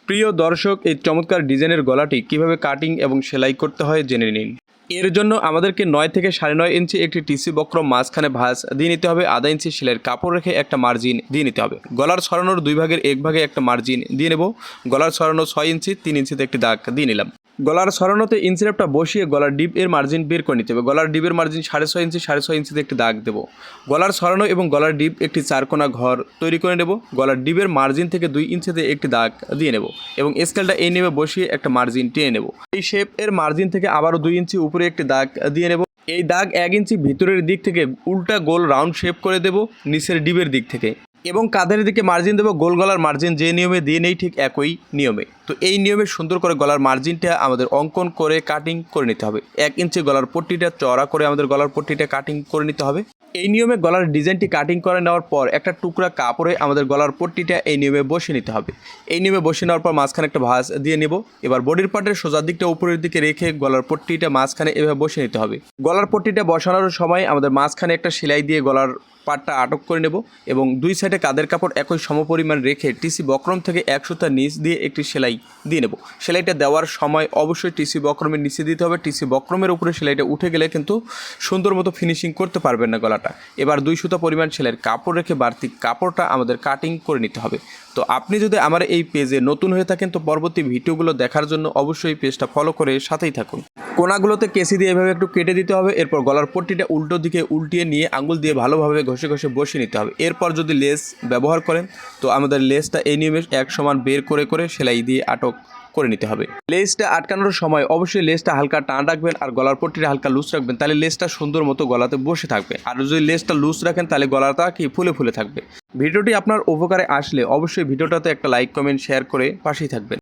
প্রিয় দর্শক, এই চমৎকার ডিজাইনের গলাটি কিভাবে কাটিং এবং সেলাই করতে হয় জেনে নিন। এর জন্য আমাদেরকে 9 থেকে 9.5 ইঞ্চি একটি টিসি বক্রম মাঝখানে ভাঁজ দিয়ে নিতে হবে। আধা ইঞ্চি সেলাইয়ের কাপড় রেখে একটা মার্জিন দিয়ে নিতে হবে। গলার ছড়ানোর 2 ভাগের 1 ভাগে একটা মার্জিন দিয়ে নেব। গলার ছড়ানো 6 ইঞ্চি, 3 ইঞ্চিতে একটি দাগ দিয়ে নিলাম। গলার ছড়ানোতে ইঞ্চিরেপটা বসিয়ে গলার ডিপ এর মার্জিন বের করে নিতে হবে। গলার ডিপের মার্জিন 6.5 ইঞ্চি, 6.5 ইঞ্চিতে একটি দাগ দেবো। গলার ছড়ানো এবং গলার ডিপ একটি 4 কোণা ঘর তৈরি করে নেব। গলার ডিপের মার্জিন থেকে 2 ইঞ্চিতে একটি দাগ দিয়ে নেব এবং স্কেলটা এই নেমে বসিয়ে একটা মার্জিন টেনে নেব। এই শেপ এর মার্জিন থেকে আবারও 2 ইঞ্চি উপরে একটি দাগ দিয়ে নেব। এই দাগ 1 ইঞ্চি ভিতরের দিক থেকে উল্টা গোল রাউন্ড শেপ করে দেব নিচের ডিপের দিক থেকে, এবং কাঁধের দিকে মার্জিন দেবো। গোল গলার মার্জিন যে নিয়মে দিয়ে নেই ঠিক একই নিয়মে। তো এই নিয়মে সুন্দর করে গলার মার্জিনটা আমাদের অঙ্কন করে কাটিং করে নিতে হবে। 1 ইঞ্চি গলার পট্টিটা চড়া করে আমাদের গলার পট্টিটা কাটিং করে নিতে হবে। এই নিয়মে গলার ডিজাইনটি কাটিং করে নেওয়ার পর একটা টুকরা কাপড়ে আমাদের গলার পট্টিটা এই নিয়মে বসিয়ে নিতে হবে। এই নিয়মে বসিয়ে নেওয়ার পর মাঝখানে একটা ভাঁজ দিয়ে নেব। এবার বডির পার্টের সোজা দিকটা উপরের দিকে রেখে গলার পট্টিটা মাঝখানে এভাবে বসিয়ে নিতে হবে। গলার পট্টিটা বসানোর সময় আমাদের মাঝখানে একটা সেলাই দিয়ে গলার পাটটা আটক করে নেব এবং 2 সাইডে কাঁধের কাপড় একই সমপরিমাণ রেখে টিসি বক্রম থেকে 1 সুতার নিচ দিয়ে একটি সেলাই দিয়ে নেব। সেলাইটা দেওয়ার সময় অবশ্যই টিসি বক্রমের নিচে দিতে হবে। টিসি বক্রমের উপরে সেলাইটা উঠে গেলে কিন্তু সুন্দর মতো ফিনিশিং করতে পারবেন না গলাটা। এবার 2 সুতা পরিমাণ সেলাইয়ের কাপড় রেখে বাড়তি কাপড়টা আমাদের কাটিং করে নিতে হবে। তো আপনি যদি আমার এই পেজে নতুন হয়ে থাকেন তো পরবর্তী ভিডিওগুলো দেখার জন্য অবশ্যই পেজটা ফলো করে সাথেই থাকুন। কোনাগুলোতে কেসি দিয়ে এভাবে একটু কেটে দিতে হবে। এরপর গলার পট্টিটা উল্টো দিকে উল্টিয়ে নিয়ে আঙুল দিয়ে ভালোভাবে ঘষে ঘষে বসিয়ে নিতে হবে। এরপর যদি লেস ব্যবহার করেন তো আমাদের লেসটা এই নিয়মে এক সমান বের করে করে সেলাই দিয়ে আটক করে নিতে হবে। লেসটা আটকানোর সময় অবশ্যই লেসটা হালকা টান রাখবেন আর গলার পট্টিটা হালকা লুজ রাখবেন, তাহলে লেসটা সুন্দর মতো গলাতে বসে থাকবে। আর যদি লেসটা লুজ রাখেন তাহলে গলাটা কি ফুলে ফুলে থাকবে। ভিডিওটি আপনার উপকারে আসলে অবশ্যই ভিডিওটাতে একটা লাইক, কমেন্ট, শেয়ার করে পাশেই থাকবেন।